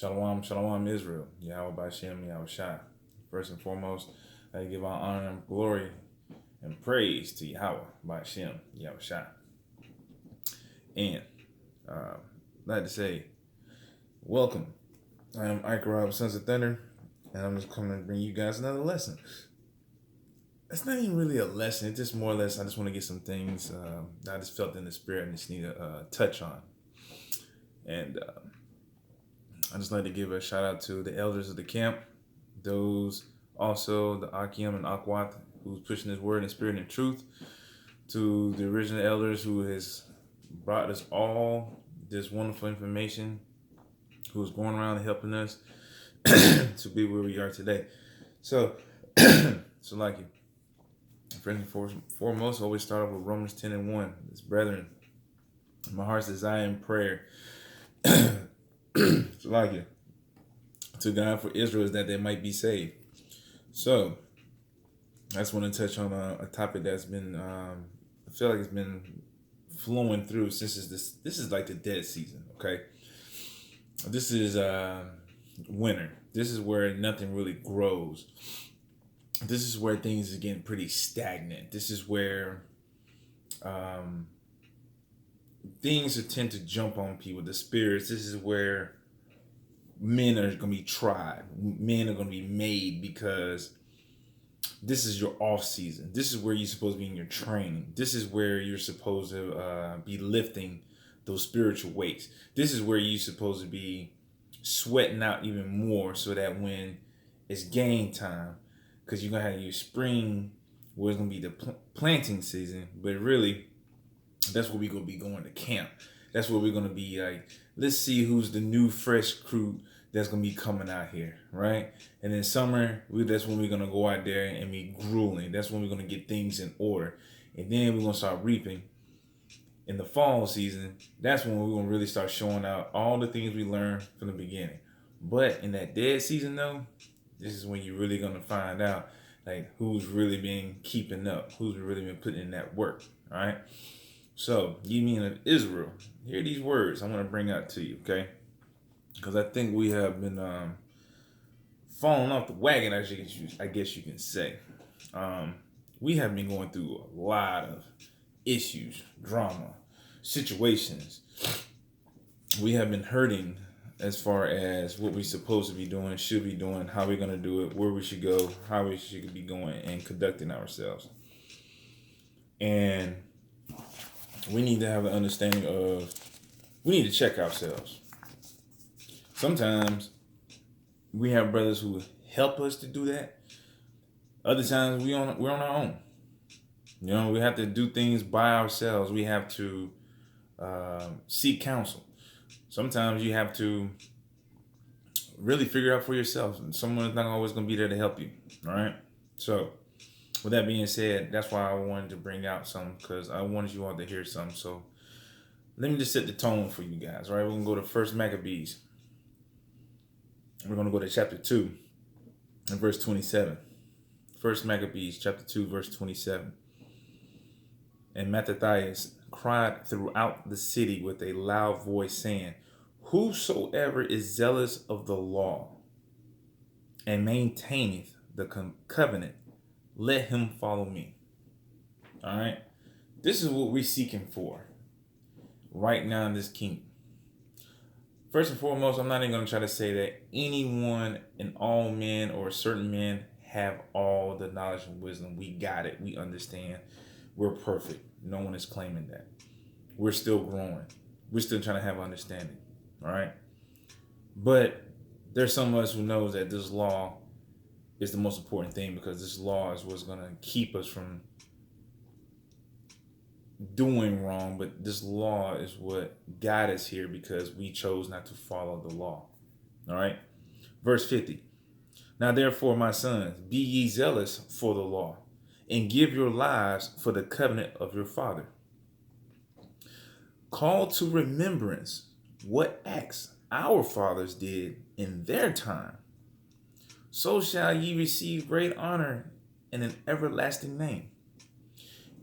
Shalom, shalom, Israel. Yahweh Bashem, Yahweh Shai. First and foremost, I give our honor and glory and praise to Yahweh Bashem, Yahweh Shai. And I'd like to say, welcome. I am Ike Rob, Sons of Thunder, and I'm just coming to bring you guys another lesson. It's not even really a lesson. It's just more or less, I just want to get some things that I just felt in the spirit and just need to touch on. And I just like to give a shout out to the elders of the camp, those also the Akim and Akwat who's pushing this word in spirit and truth, to the original elders who has brought us all this wonderful information, who's going around helping us to be where we are today. So, like you. First and foremost, always start off with Romans 10 and 1. It's brethren, my heart's desire and prayer. So like you. To God for Israel is that they might be saved. So, I just want to touch on a topic that's been, I feel like it's been flowing through since this is like the dead season, okay? This is winter. This is where nothing really grows. This is where things are getting pretty stagnant. This is where things tend to jump on people, the spirits. This is where men are going to be tried. Men are going to be made because this is your off season. This is where you're supposed to be in your training. This is where you're supposed to be lifting those spiritual weights. This is where you're supposed to be sweating out even more so that when it's game time, because you're going to have your spring where it's going to be the planting season, but really that's where we're going to be going to camp. That's where we're going to be like, let's see who's the new fresh crew that's going to be coming out here, right? And in summer, that's when we're going to go out there and be grueling. That's when we're going to get things in order. And then we're going to start reaping. In the fall season, that's when we're going to really start showing out all the things we learned from the beginning. But in that dead season, though, this is when you're really going to find out like who's really been keeping up, who's really been putting in that work, all right? So, you mean of Israel, hear these words I want to bring out to you, okay? Because I think we have been falling off the wagon, I guess you can say. We have been going through a lot of issues, drama, situations. We have been hurting as far as what we're supposed to be doing, should be doing, how we're going to do it, where we should go, how we should be going and conducting ourselves. And we need to have an understanding of, we need to check ourselves. Sometimes we have brothers who help us to do that. Other times we're on our own. You know, we have to do things by ourselves. We have to seek counsel. Sometimes you have to really figure out for yourself. And someone's not always going to be there to help you. All right. So, with that being said, that's why I wanted to bring out some, because I wanted you all to hear some. So, let me just set the tone for you guys. All right. We're going to go to First Maccabees. We're going to go to chapter 2 and verse 27. First Maccabees, chapter 2, verse 27. And Mattathias cried throughout the city with a loud voice, saying, whosoever is zealous of the law and maintaineth the covenant, let him follow me. All right. This is what we're seeking for right now in this kingdom. First and foremost, I'm not even going to try to say that anyone and all men or certain men have all the knowledge and wisdom. We got it. We understand. We're perfect. No one is claiming that. We're still growing. We're still trying to have understanding. All right. But there's some of us who knows that this law is the most important thing, because this law is what's going to keep us from doing wrong. But this law is what got us here because we chose not to follow the law. All right. Verse 50. Now, therefore, my sons, be ye zealous for the law, and give your lives for the covenant of your father. Call to remembrance what acts our fathers did in their time. So shall ye receive great honor and an everlasting name.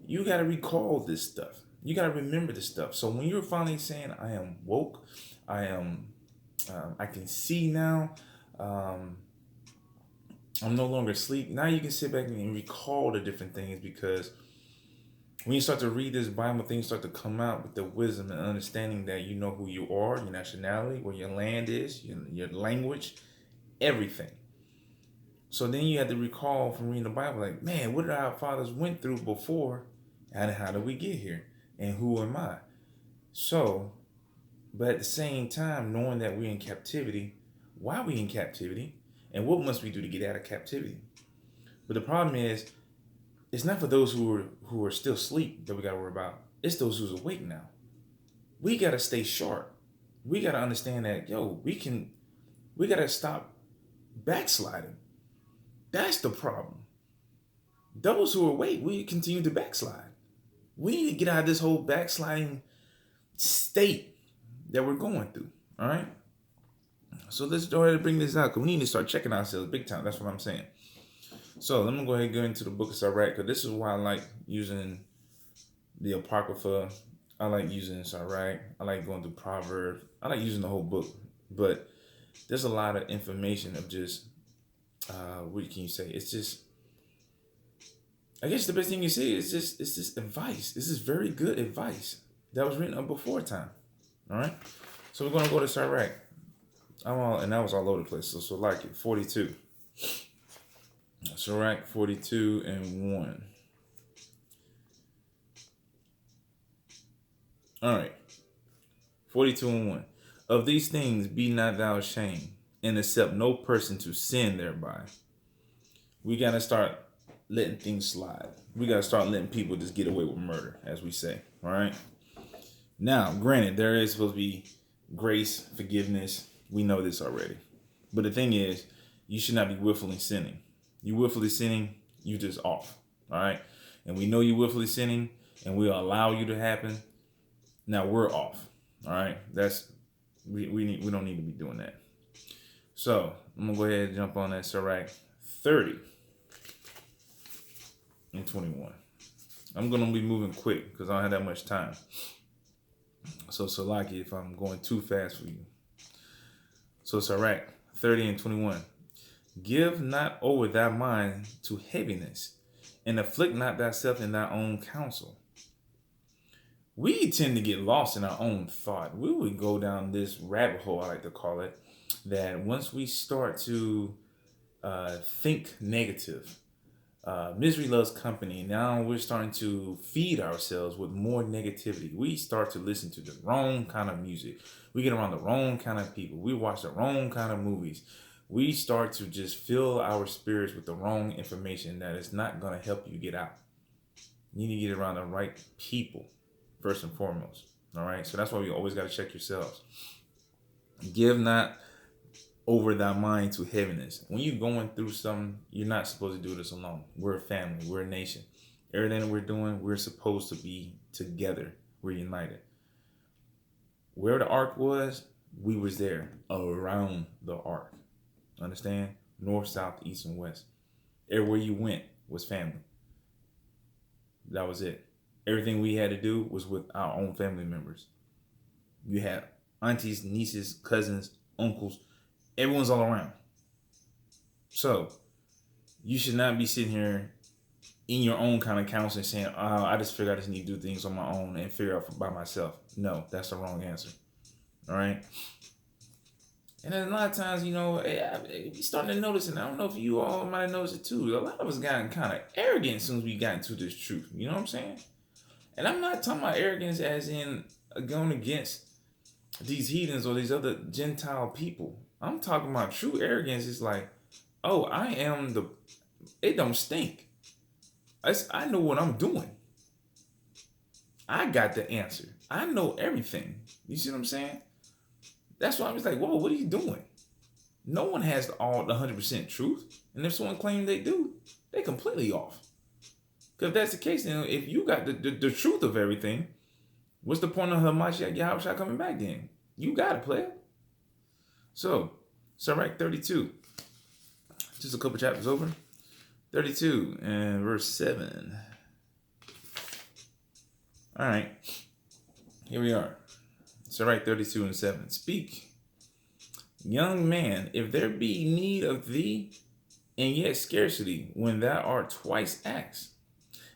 You got to recall this stuff. You got to remember this stuff. So when you're finally saying, I am woke, I am I can see now. Um, I'm no longer asleep. Now you can sit back and recall the different things, because when you start to read this Bible, things start to come out with the wisdom and understanding that you know who you are, your nationality, where your land is, your language, everything. So then you have to recall from reading the Bible, like, man, what did our fathers went through before, and how did we get here, and who am I? So, but at the same time, knowing that we're in captivity, why are we in captivity, and what must we do to get out of captivity? But the problem is, it's not for those who are still asleep that we got to worry about. It's those who's awake now. We got to stay sharp. We got to understand that, we got to stop backsliding. That's the problem. Those who are awake, we continue to backslide. We need to get out of this whole backsliding state that we're going through. All right. So let's go ahead and bring this out, because we need to start checking ourselves big time. That's what I'm saying. So let me go ahead and go into the book of Sirach, because this is why I like using the Apocrypha. I like using Sirach. I like going through Proverbs. I like using the whole book. But there's a lot of information of just, what can you say? It's just, I guess the best thing you say is it's just advice. This is very good advice that was written up before time. All right. So we're going to go to Sirach. And that was all over the place. So like it, 42. Sirach 42 and 1. All right. 42 and 1. Of these things be not thou ashamed, and accept no person to sin thereby. We got to start letting things slide. We got to start letting people just get away with murder, as we say. All right. Now, granted, there is supposed to be grace, forgiveness. We know this already. But the thing is, you should not be willfully sinning. You willfully sinning, you just off. All right. And we know you willfully sinning, and we'll allow you to happen. Now we're off. All right. We don't need to be doing that. So I'm gonna go ahead and jump on that Sirach 30 and 21. I'm gonna be moving quick because I don't have that much time. So Salaki, if I'm going too fast for you. So Sirach 30 and 21. Give not over thy mind to heaviness, and afflict not thyself in thy own counsel. We tend to get lost in our own thought. We would go down this rabbit hole, I like to call it, that once we start to think negative, misery loves company. Now we're starting to feed ourselves with more negativity. We start to listen to the wrong kind of music. We get around the wrong kind of people. We watch the wrong kind of movies. We start to just fill our spirits with the wrong information that is not going to help you get out. You need to get around the right people, first and foremost. All right. So that's why we always got to check yourselves. Give not over thy mind to heaviness. When you're going through something, you're not supposed to do this alone. We're a family. We're a nation. Everything that we're doing, we're supposed to be together. We're united. Where the ark was, we was there around the ark. Understand? North, south, east, and west. Everywhere you went was family. That was it. Everything we had to do was with our own family members. You had aunties, nieces, cousins, uncles. Everyone's all around. So you should not be sitting here in your own kind of counseling saying, oh, I just figure I just need to do things on my own and figure out by myself. No, that's the wrong answer. All right. And then a lot of times, we starting to notice, and I don't know if you all might have noticed it too, a lot of us gotten kind of arrogant as soon as we got into this truth. You know what I'm saying? And I'm not talking about arrogance as in going against these heathens or these other Gentile people. I'm talking about true arrogance. It's like, oh, it don't stink. I know what I'm doing. I got the answer. I know everything. You see what I'm saying? That's why I was like, whoa, what are you doing? No one has the 100% truth. And if someone claims they do, they're completely off. Because if that's the case, then if you got the truth of everything, what's the point of Hamashiach Yahushua coming back then? You got to play it. So, Sirach 32. Just a couple chapters over. 32 and verse 7. All right. Here we are. Sirach 32 and 7. Speak Young man, if there be need of thee, and yet scarcity, when thou art twice asked,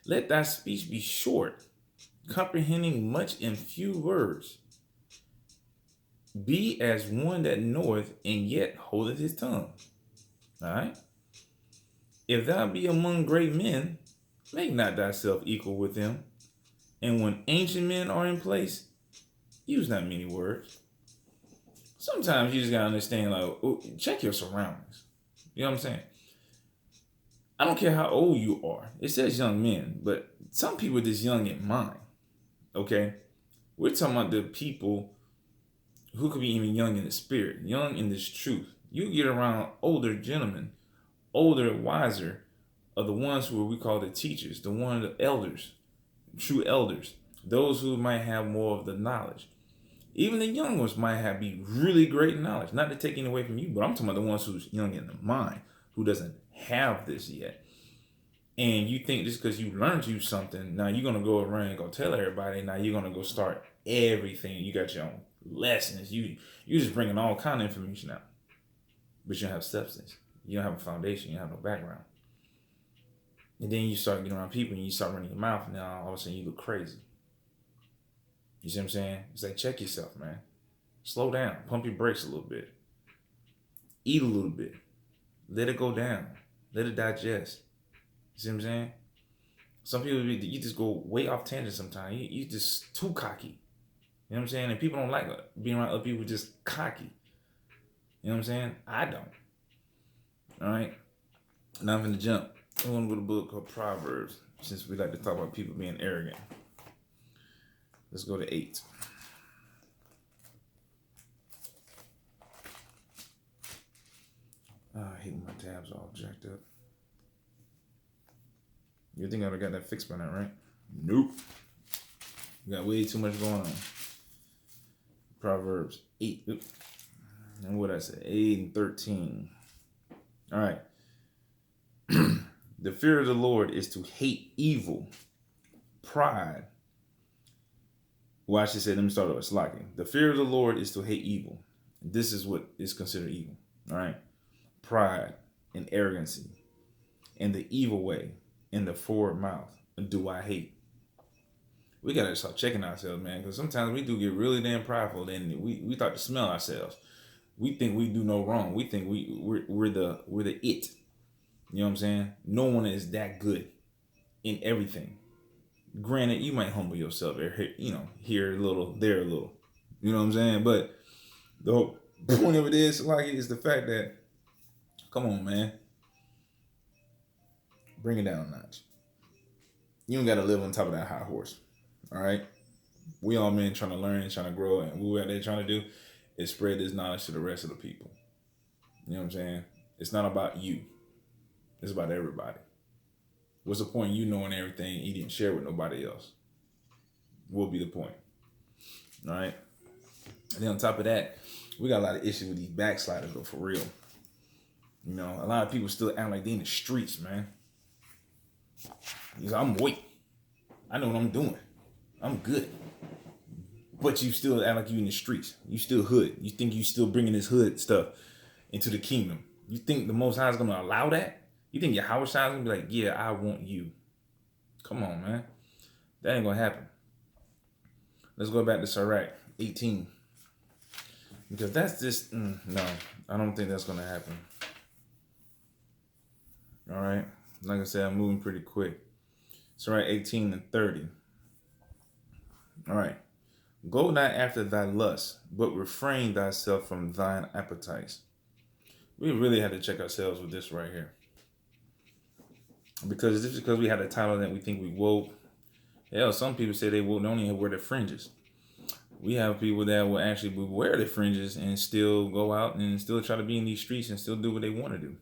let thy speech be short, comprehending much in few words. Be as one that knoweth, and yet holdeth his tongue. All right? If thou be among great men, make not thyself equal with them. And when ancient men are in place, use not many words. Sometimes you just gotta understand, like, check your surroundings. You know what I'm saying? I don't care how old you are. It says young men, but some people are just young in mind. Okay? We're talking about the people who could be even young in the spirit, young in this truth. You get around older gentlemen, older, wiser, are the ones who we call the teachers, the one, the elders, true elders, those who might have more of the knowledge. Even the young ones might have be really great knowledge. Not to take it away from you, but I'm talking about the ones who's young in the mind, who doesn't have this yet. And you think just because you learned you something, now you're gonna go around and go tell everybody. Now you're gonna go start everything. You got your own lessons. You just bringing all kind of information out, but you don't have substance. You don't have a foundation. You don't have no background. And then you start getting around people and you start running your mouth. And now all of a sudden you look crazy. You see what I'm saying? It's like, check yourself, man. Slow down. Pump your brakes a little bit. Eat a little bit. Let it go down. Let it digest. You see what I'm saying? Some people, you just go way off tangent sometimes. You just too cocky. You know what I'm saying? And people don't like being around other people just cocky. You know what I'm saying? I don't. All right? Now I'm going to jump. I'm going to go to a book called Proverbs, since we like to talk about people being arrogant. Let's go to 8. I hate when my tabs all jacked up. You think I would have got that fixed by now, right? Nope. We got way too much going on. Proverbs 8. Oops. And what I say? 8 and 13. All right. The fear of the Lord is to hate evil, pride. Well, I should say, let me start with slacking. The fear of the Lord is to hate evil. This is what is considered evil. All right. Pride and arrogancy and the evil way and the forward mouth do I hate. We got to start checking ourselves, man, because sometimes we do get really damn prideful and we start to smell ourselves. We think we do no wrong. We think we're the it. You know what I'm saying? No one is that good in everything. Granted, you might humble yourself, here a little, there a little. You know what I'm saying? But the whole point of it is the fact that, come on, man, bring it down a notch. You don't got to live on top of that high horse. All right? We all men trying to learn, trying to grow, and what they're trying to do is spread this knowledge to the rest of the people. You know what I'm saying? It's not about you. It's about everybody. What's the point of you knowing everything you didn't share with nobody else? What will be the point? All right? And then on top of that, we got a lot of issues with these backsliders, though, for real. You know, a lot of people still act like they in the streets, man. I'm weak. I know what I'm doing. I'm good. But you still act like you in the streets. You still hood. You think you still bringing this hood stuff into the kingdom. You think the Most High is going to allow that? You think your house is going to be like, yeah, I want you. Come on, man. That ain't going to happen. Let's go back to Sirach 18. Because that's just, no, I don't think that's going to happen. All right. Like I said, I'm moving pretty quick. Sirach 18 and 30. All right. Go not after thy lust, but refrain thyself from thine appetites. We really had to check ourselves with this right here. Because just because we had a title that we think we woke, hell, some people say they woke, they don't even wear their fringes. We have people that will actually wear their fringes and still go out and still try to be in these streets and still do what they want to do.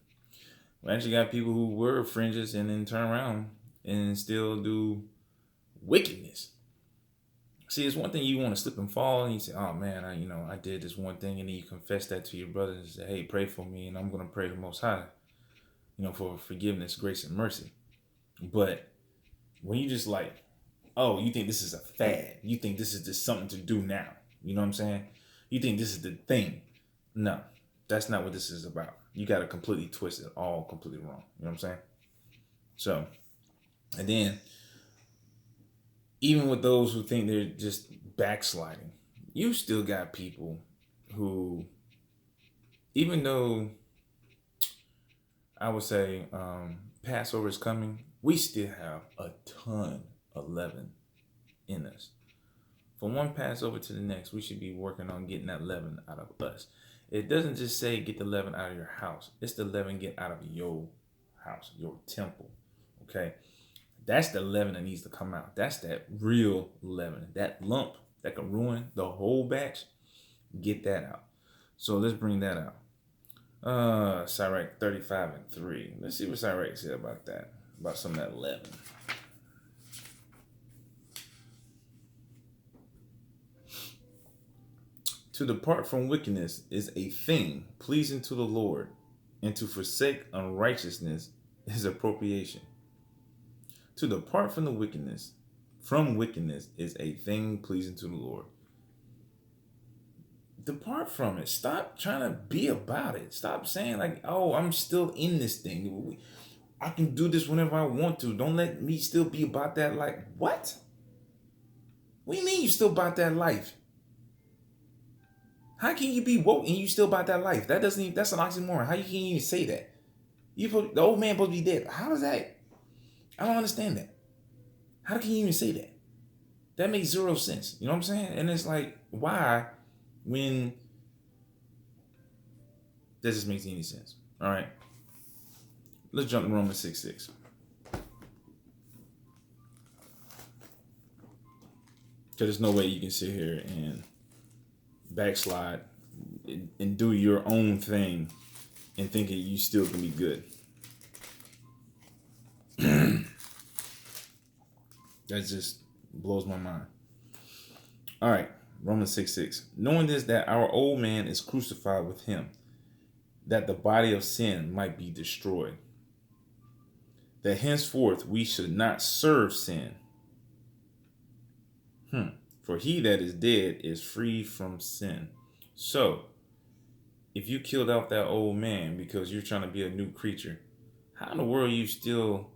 We actually got people who wear fringes and then turn around and still do wickedness. See, it's one thing you want to slip and fall and you say, oh man, I did this one thing, and then you confess that to your brother and say, hey, pray for me, and I'm going to pray the Most High, for forgiveness, grace, and mercy. But when you just like, oh, you think this is a fad, you think this is just something to do now, you know what I'm saying? You think this is the thing. No, That's not what this is about. You got to completely twist it all completely wrong. You know what I'm saying? So, and then even with those who think they're just backsliding, you still got people who, even though I would say Passover is coming, we still have a ton of leaven in us. From one Passover to the next, we should be working on getting that leaven out of us. It doesn't just say get the leaven out of your house. It's the leaven get out of your house, your temple. Okay? That's the leaven that needs to come out. That's that real leaven. That lump that can ruin the whole batch. Get that out. So let's bring that out. Sirach 35:3. Let's see what Sirach said about that. About some of that leaven. To depart from wickedness is a thing pleasing to the Lord, and to forsake unrighteousness is appropriation. To depart from wickedness is a thing pleasing to the Lord. Depart from it. Stop trying to be about it. Stop saying like, oh, I'm still in this thing. I can do this whenever I want to. Don't let me still be about that. Like, what? What do you mean you still about that life? How can you be woke and you still about that life? That's an oxymoron. How you can even say that? The old man supposed to be dead. How does that? I don't understand that. How can you even say that? That makes zero sense. You know what I'm saying? And it's like, why when that just makes any sense? All right. Let's jump to Romans 6:6. Because there's no way you can sit here and backslide and do your own thing and think that you still can be good. That just blows my mind. All right, Romans 6:6. Knowing this, that our old man is crucified with him, that the body of sin might be destroyed, that henceforth we should not serve sin. For he that is dead is free from sin. So, if you killed off that old man because you're trying to be a new creature, how in the world you still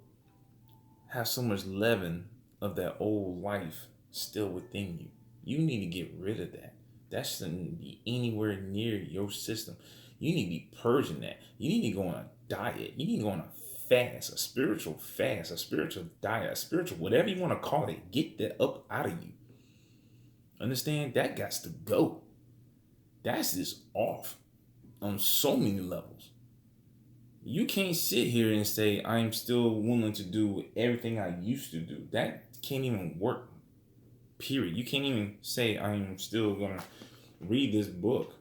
have so much leaven of that old life still within you? You need to get rid of that. That shouldn't be anywhere near your system. You need to be purging that. You need to go on a diet. You need to go on a fast, a spiritual diet, a spiritual, whatever you want to call it. Get that up out of you. Understand? That got to go. That's just off on so many levels. You can't sit here and say, I'm still willing to do everything I used to do. That can't even work, period. You can't even say, I'm still going to read this book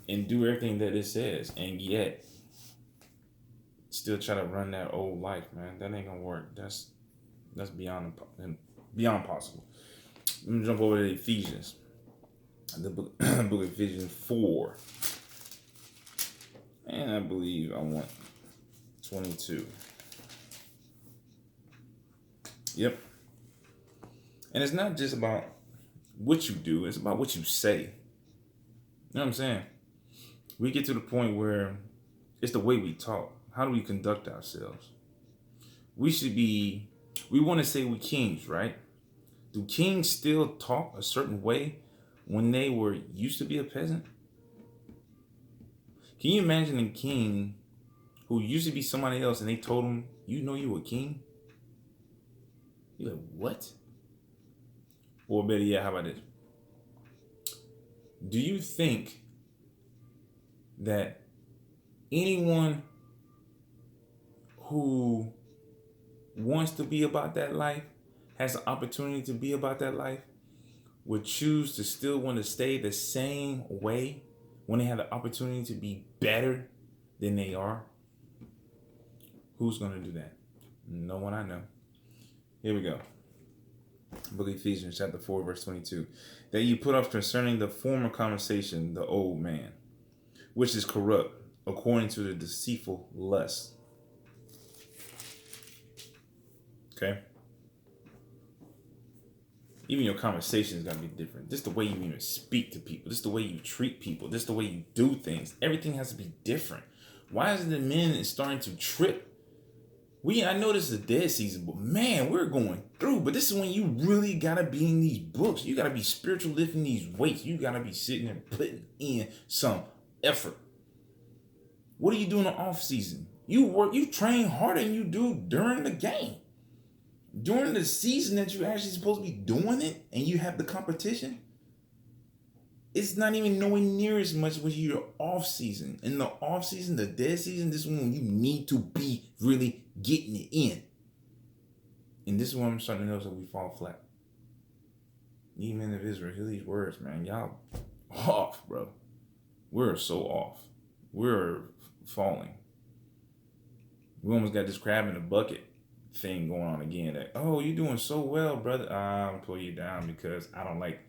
and do everything that it says, and yet still try to run that old life, man. That ain't going to work. That's beyond possible. Let me jump over to Ephesians. The book of Ephesians 4. And I believe I want 22. Yep. And it's not just about what you do, it's about what you say. You know what I'm saying? We get to the point where it's the way we talk. How do we conduct ourselves? We want to say we're kings, right? Do kings still talk a certain way when they were used to be a peasant? Can you imagine a king who used to be somebody else and they told him, you know you a king? You're like, what? Or better yet, how about this? Do you think that anyone who wants to be about that life, has the opportunity to be about that life, would choose to still want to stay the same way when they have the opportunity to be better than they are? Who's going to do that? No one I know. Here we go. Book of Ephesians chapter 4 verse 22. That you put off concerning the former conversation, the old man, which is corrupt according to the deceitful lust. Okay. Even your conversation is gonna be different. Just the way you even speak to people, just the way you treat people, just the way you do things. Everything has to be different. Why is it that men is starting to trip? I know this is a dead season, but man, we're going through. But this is when you really gotta be in these books. You gotta be spiritual lifting these weights. You gotta be sitting and putting in some effort. What do you do in the off season? You train harder than you do during the game. During the season that you're actually supposed to be doing it and you have the competition, it's not even nowhere near as much with your off season. In the off season, the dead season, this is when you need to be really getting it in. And this is when I'm starting to notice that we fall flat. You men of Israel, hear these words, man. Y'all off, bro. We're so off. We're falling. We almost got this crab in the bucket thing going on again. That, oh, you're doing so well, brother. I'm pull you down because I don't like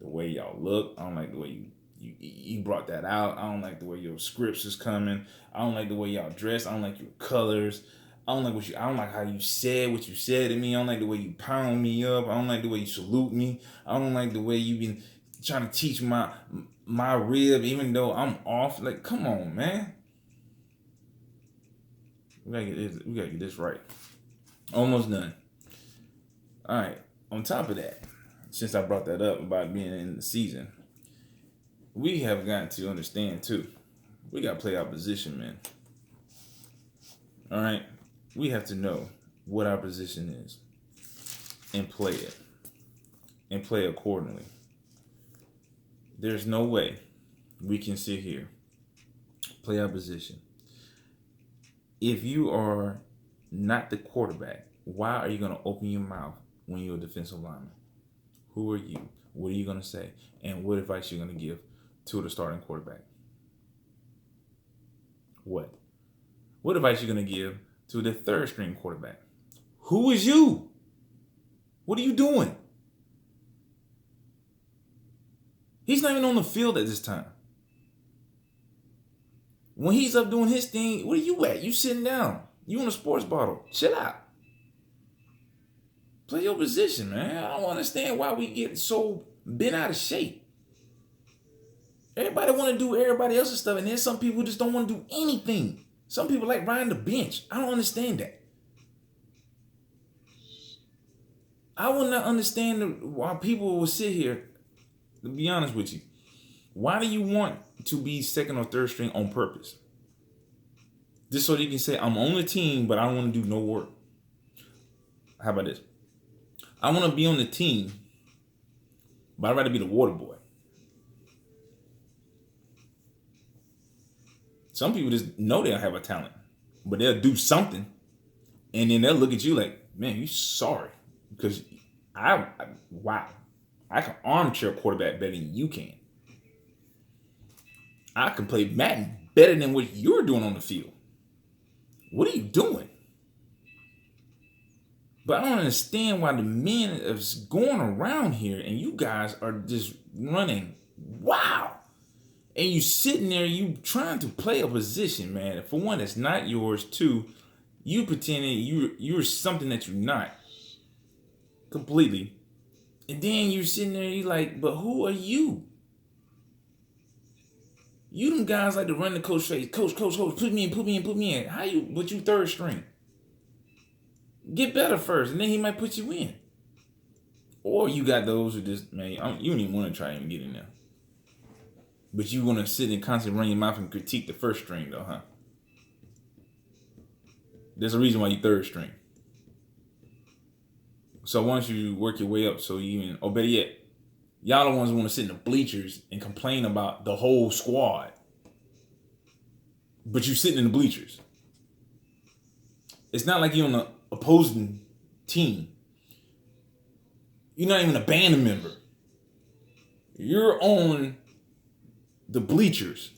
the way y'all look. I don't like the way you brought that out. I don't like the way your scripts is coming. I don't like the way y'all dress. I don't like your colors. I don't like how you said what you said to me. I don't like the way you pound me up. I don't like the way you salute me. I don't like the way you been trying to teach my rib, even though I'm off. Like, come on, man. We gotta get this right. Almost done. All right. On top of that, since I brought that up about being in the season, we have got to understand too. We got to play our position, man. All right. We have to know what our position is and play it and play accordingly. There's no way we can sit here, play our position. If you are not the quarterback, why are you going to open your mouth when you're a defensive lineman? Who are you? What are you going to say? And what advice you're going to give to the starting quarterback? What? What advice you're going to give to the third string quarterback? Who is you? What are you doing? He's not even on the field at this time. When he's up doing his thing, where are you at? You sitting down. You on a sports bottle. Chill out. Play your position, man. I don't understand why we get so bent out of shape. Everybody want to do everybody else's stuff, and then some people just don't want to do anything. Some people like riding the bench. I don't understand that. I will not understand why people will sit here, to be honest with you. Why do you want to be second or third string on purpose? Just so you can say, I'm on the team, but I don't want to do no work. How about this? I want to be on the team, but I'd rather be the water boy. Some people just know they don't have a talent, but they'll do something, and then they'll look at you like, man, you sorry. Because wow, I can armchair quarterback better than you can. I can play Madden better than what you're doing on the field. What are you doing? But I don't understand why the men are going around here and you guys are just running. Wow. And you sitting there, you trying to play a position, man. For one, it's not yours. Two, you pretending you're something that you're not. Completely. And then you're sitting there, you like, but who are you? You them guys like to run the coach face. Coach, put me in. How you, but you third string? Get better first, and then he might put you in. Or you got those who just, man, you don't even want to try and get in there. But you want to sit and constantly run your mouth and critique the first string, though, huh? There's a reason why you third string. So once you work your way up, so you even, or better yet, y'all the ones who want to sit in the bleachers and complain about the whole squad. But you sitting in the bleachers. It's not like you're on the opposing team. You're not even a band member. You're on the bleachers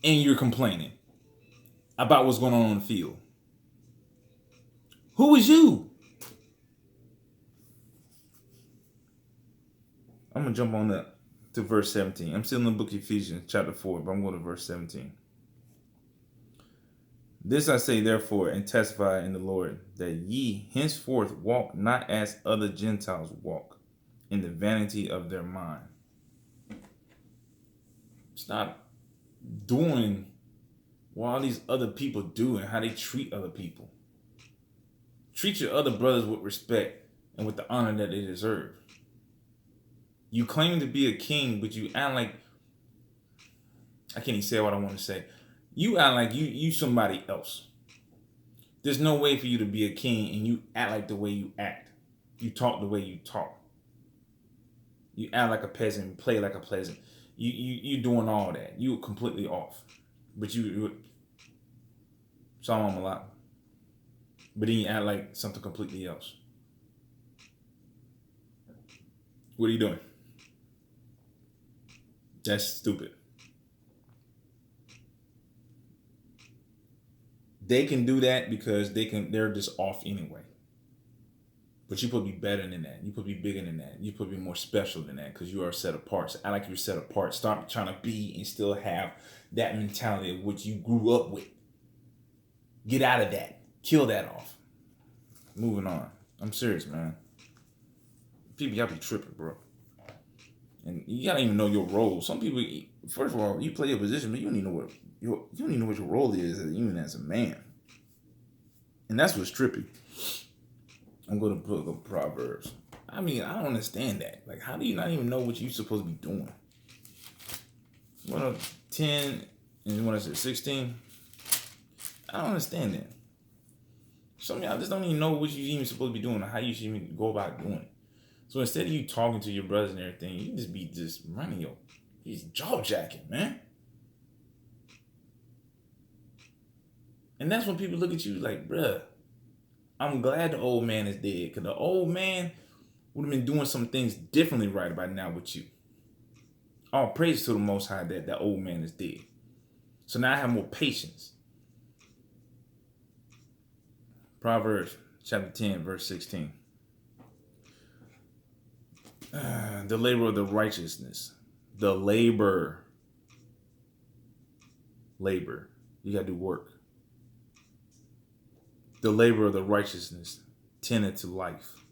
and you're complaining about what's going on the field. Who is you? I'm going to jump on up to verse 17. I'm still in the book of Ephesians, chapter 4, but I'm going to verse 17. This I say, therefore, and testify in the Lord, that ye henceforth walk not as other Gentiles walk, in the vanity of their mind. Stop doing what all these other people do and how they treat other people. Treat your other brothers with respect and with the honor that they deserve. You claim to be a king, but you act like, I can't even say what I want to say. You act like you somebody else. There's no way for you to be a king and you act like the way you act. You talk the way you talk. You act like a peasant, play like a peasant. You doing all that. You completely off. But you saw him a lot. But then you act like something completely else. What are you doing? That's stupid. They can do that because they're just off anyway. But you supposed to be better than that. You supposed to be bigger than that. You supposed to be more special than that because you are set apart. So I like you're set apart. Stop trying to be and still have that mentality of what you grew up with. Get out of that. Kill that off. Moving on. I'm serious, man. People, y'all be tripping, bro. And you gotta even know your role. Some people, first of all, you play your position, but you don't even know what your role is, even as a man. And that's what's trippy. I'm going to book of Proverbs. I mean, I don't understand that. Like, how do you not even know what you're supposed to be doing? 10 and what is it, 16? I don't understand that. Some of y'all just don't even know what you're even supposed to be doing or how you should even go about doing it. So instead of you talking to your brothers and everything, you just be just running he's jaw jacking, man. And that's when people look at you like, bruh, I'm glad the old man is dead. Because the old man would have been doing some things differently right about now with you. All praise to the Most High that old man is dead. So now I have more patience. Proverbs chapter 10, verse 16. The labor of the righteousness. The labor. You got to do work. The labor of the righteousness tendeth to life.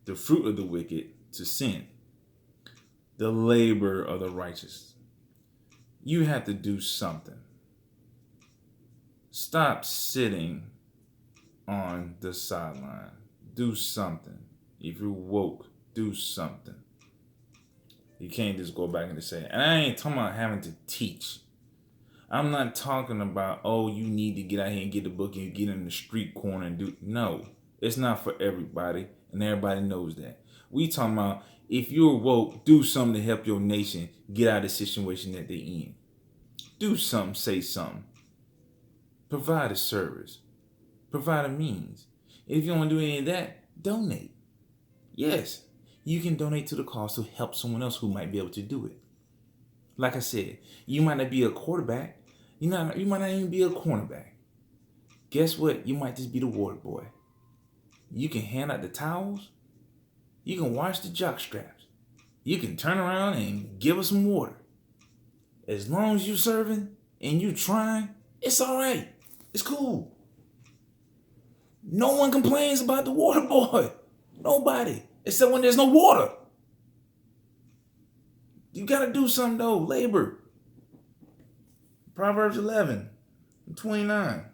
The fruit of the wicked to sin. The labor of the righteous. You have to do something. Stop sitting on the sideline. Do something. If you're woke, do something. You can't just go back and just say, and I ain't talking about having to teach. I'm not talking about, oh, you need to get out here and get the book and get in the street corner and do. No, it's not for everybody, and everybody knows that. We talking about if you're woke, do something to help your nation get out of the situation that they're in. Do something, say something. Provide a service. Provide a means. If you don't want to do any of that, donate. Yes, you can donate to the cause to help someone else who might be able to do it. Like I said, you might not be a quarterback. You might not even be a cornerback. Guess what? You might just be the water boy. You can hand out the towels. You can wash the jock straps. You can turn around and give us some water. As long as you're serving and you're trying, it's all right. It's cool. No one complains about the water boy. Nobody. Except when there's no water. You got to do something, though. Labor. Proverbs 11:29.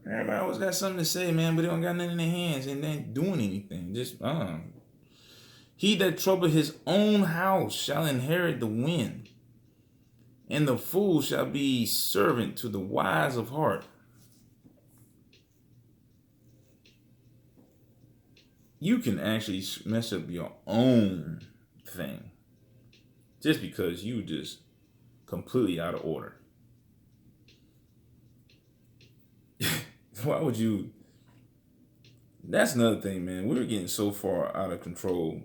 Everybody always got something to say, man, but they don't got nothing in their hands and they ain't doing anything. Just, He that troubleth his own house shall inherit the wind, and the fool shall be servant to the wise of heart. You can actually mess up your own thing just because you just completely out of order. Why would you? That's another thing, man. We're getting so far out of control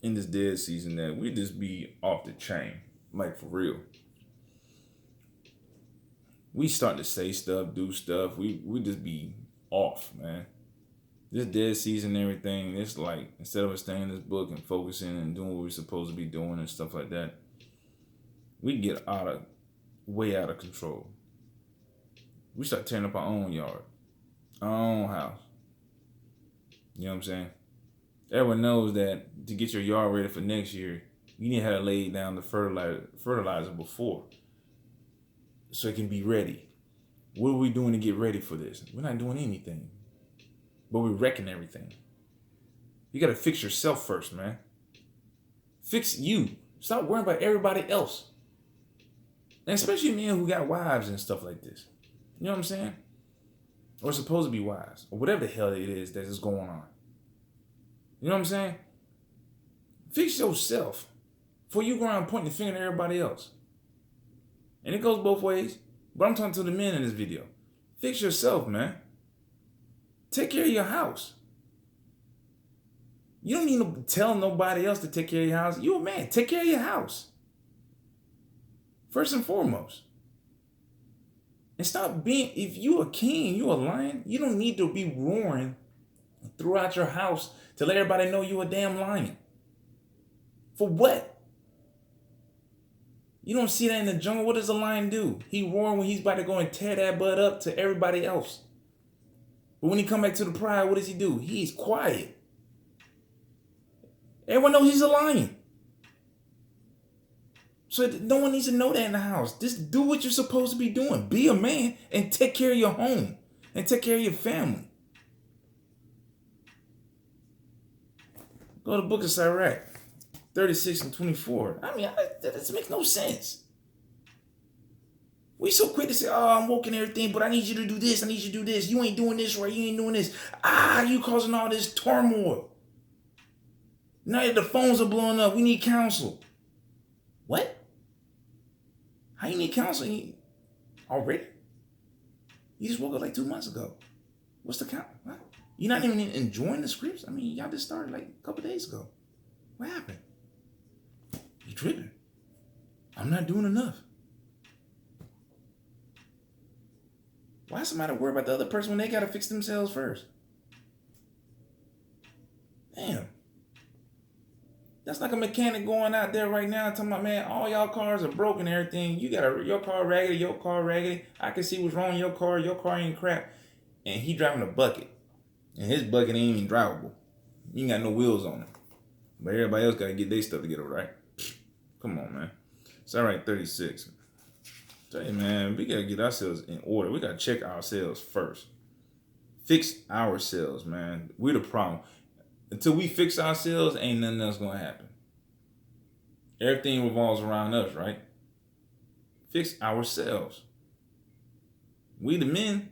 in this dead season that we just be off the chain, like for real. We start to say stuff, do stuff. We just be off, man. This dead season and everything, it's like, instead of us staying in this book and focusing and doing what we're supposed to be doing and stuff like that, we get way out of control. We start tearing up our own yard. our own house. You know what I'm saying? Everyone knows that to get your yard ready for next year, you need to have laid down the fertilizer before, so it can be ready. What are we doing to get ready for this? We're not doing anything, but we're wrecking everything. You got to fix yourself first, man. Fix you. Stop worrying about everybody else. And especially men who got wives and stuff like this. You know what I'm saying? Or supposed to be wives. Or whatever the hell it is that is going on. You know what I'm saying? Fix yourself before you go around pointing the finger at everybody else. And it goes both ways. But I'm talking to the men in this video. Fix yourself, man. Take care of your house. You don't need to tell nobody else to take care of your house. You a man. Take care of your house. First and foremost. And stop being, if you a king, you a lion, you don't need to be roaring throughout your house to let everybody know you a damn lion. For what? You don't see that in the jungle. What does a lion do? He roaring when he's about to go and tear that butt up to everybody else. But when he come back to the pride, what does he do? He's quiet. Everyone knows he's a lion. So no one needs to know that in the house. Just do what you're supposed to be doing. Be a man and take care of your home and take care of your family. Go to the book of Sirach, 36 and 24. I mean, that doesn't make no sense. We so quick to say, oh, I'm woke and everything, but I need you to do this. I need you to do this. You ain't doing this right. You ain't doing this. You causing all this turmoil. Now that the phones are blowing up, we need counsel. What? How you need counseling already? You just woke up like 2 months ago. What's the count? What? You're not even enjoying the scripts? I mean, y'all just started like a couple days ago. What happened? You tripping. I'm not doing enough. Why somebody worry about the other person when they got to fix themselves first? Damn. That's like a mechanic going out there right now talking about, man, all y'all cars are broken and everything. You got your car raggedy. I can see what's wrong with your car ain't crap. And he driving a bucket. And his bucket ain't even drivable. You ain't got no wheels on it. But everybody else got to get their stuff together, right? Come on, man. It's all right, 36. Tell you, man, we got to get ourselves in order. We got to check ourselves first. Fix ourselves, man. We're the problem. Until we fix ourselves, ain't nothing else going to happen. Everything revolves around us, right? Fix ourselves. We the men.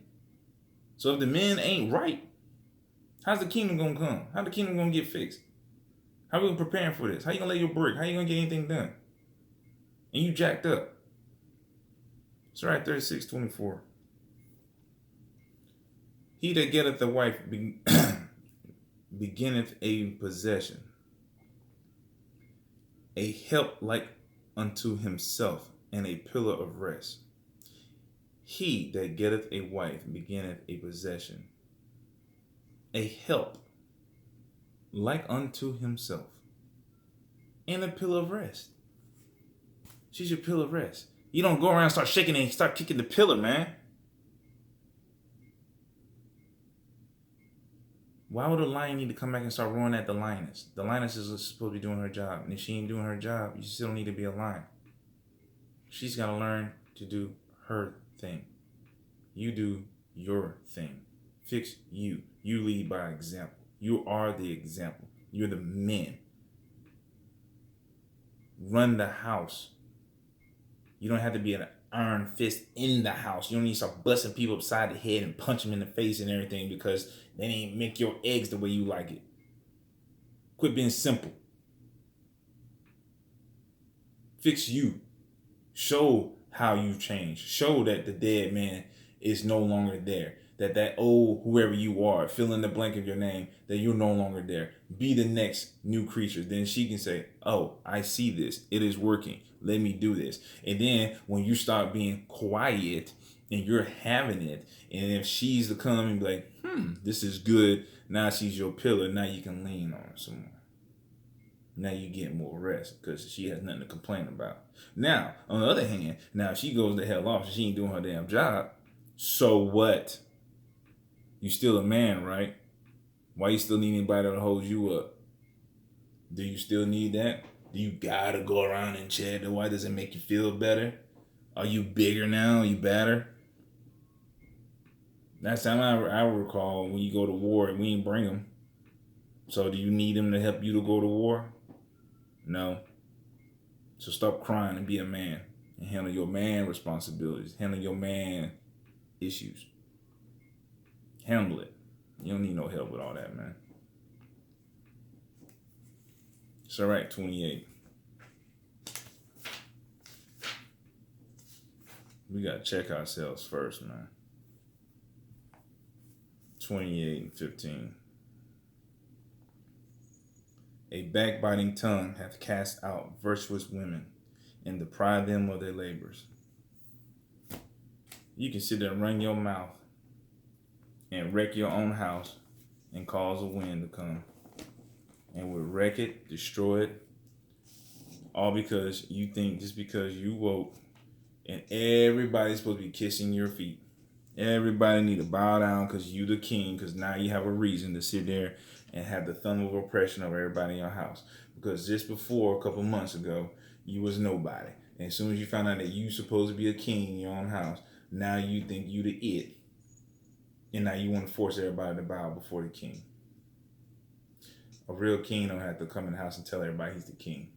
So if the men ain't right, how's the kingdom going to come? How the kingdom going to get fixed? How we preparing for this? How you going to lay your brick? How you going to get anything done? And you jacked up. It's right, 36:24. He that getteth a wife beginneth a possession, a help like unto himself, and a pillar of rest. He that getteth a wife beginneth a possession, a help like unto himself, and a pillar of rest. She's your pillar of rest. You don't go around and start shaking and start kicking the pillar, man. Why would a lion need to come back and start roaring at the lioness? The lioness is supposed to be doing her job. And if she ain't doing her job, you still need to be a lion. She's got to learn to do her thing. You do your thing. Fix you. You lead by example. You are the example. You're the men. Run the house. You don't have to be an iron fist in the house. You don't need to start busting people upside the head and punch them in the face and everything because they ain't make your eggs the way you like it. Quit being simple. Fix you. Show how you've changed. Show that the dead man is no longer there. That old whoever you are, fill in the blank of your name, that you're no longer there. Be the next new creature. Then she can say, oh, I see this. It is working. Let me do this. And then when you start being quiet and you're having it, and if she's to come and be like, this is good. Now she's your pillar. Now you can lean on her some more. Now you get more rest because she has nothing to complain about. Now, on the other hand, now if she goes the hell off and she ain't doing her damn job, so what? You still a man, right? Why you still need anybody to hold you up? Do you still need that? Do you gotta go around and check? Why does it make you feel better? Are you bigger now? Are you better? Last time I recall, when you go to war, we ain't bring them. So do you need them to help you to go to war? No. So stop crying and be a man and handle your man responsibilities. Handle your man issues. Handle it. You don't need no help with all that, man. It's all right, 28. We got to check ourselves first, man. 28 and 15. A backbiting tongue hath cast out virtuous women and deprived them of their labors. You can sit there and run your mouth and wreck your own house and cause a wind to come and will wreck it, destroy it, all because you think just because you woke and everybody's supposed to be kissing your feet. Everybody need to bow down because you the king, because now you have a reason to sit there and have the thumb of oppression over everybody in your house. Because just before, a couple months ago, you was nobody. And as soon as you found out that you supposed to be a king in your own house, now you think you the it. And now you want to force everybody to bow before the king. A real king don't have to come in the house and tell everybody he's the king.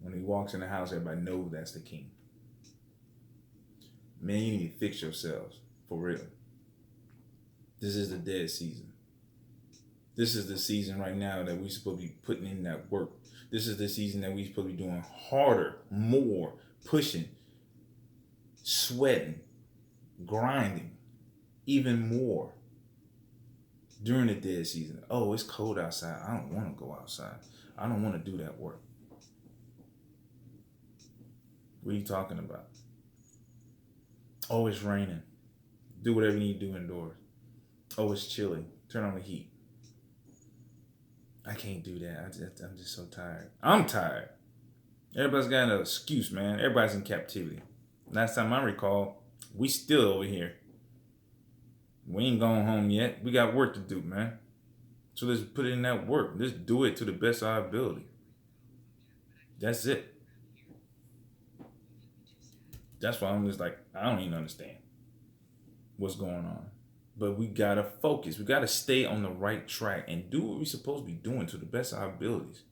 When he walks in the house, everybody knows that's the king. Man, you need to fix yourselves, for real. This is the dead season. This is the season right now that we're supposed to be putting in that work. This is the season that we're supposed to be doing harder, more, pushing, sweating, grinding, even more during the dead season. Oh, it's cold outside. I don't want to go outside. I don't want to do that work. What are you talking about? Oh, it's raining. Do whatever you need to do indoors. Oh, it's chilly. Turn on the heat. I can't do that. I'm just so tired. I'm tired. Everybody's got an excuse, man. Everybody's in captivity. Last time I recall, we still over here. We ain't going home yet. We got work to do, man. So let's put in that work. Let's do it to the best of our ability. That's it. That's why I'm just like, I don't even understand what's going on. But we gotta focus. We gotta stay on the right track and do what we're supposed to be doing to the best of our abilities.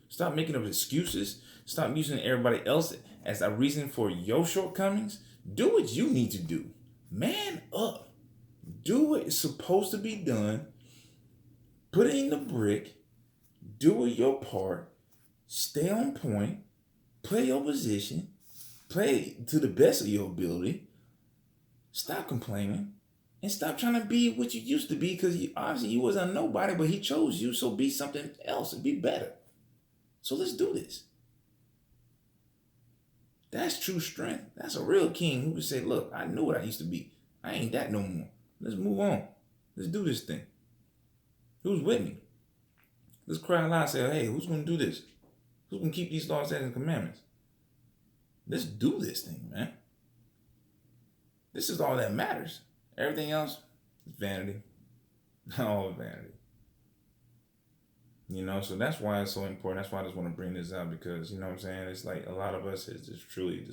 Stop making up excuses. Stop using everybody else as a reason for your shortcomings. Do what you need to do. Man up. Do what is supposed to be done. Put in the brick. Do your part. Stay on point. Play your position. Play to the best of your ability. Stop complaining. And stop trying to be what you used to be, because obviously you wasn't a nobody, but he chose you. So be something else and be better. So let's do this. That's true strength. That's a real king who would say, look, I knew what I used to be. I ain't that no more. Let's move on. Let's do this thing. Who's with me? Let's cry aloud and say, hey, who's going to do this? Who's going to keep these laws, statutes, and commandments? Let's do this thing, man. This is all that matters. Everything else is vanity. All vanity. You know, so that's why it's so important. That's why I just want to bring this out, because, you know what I'm saying? It's like a lot of us is just truly just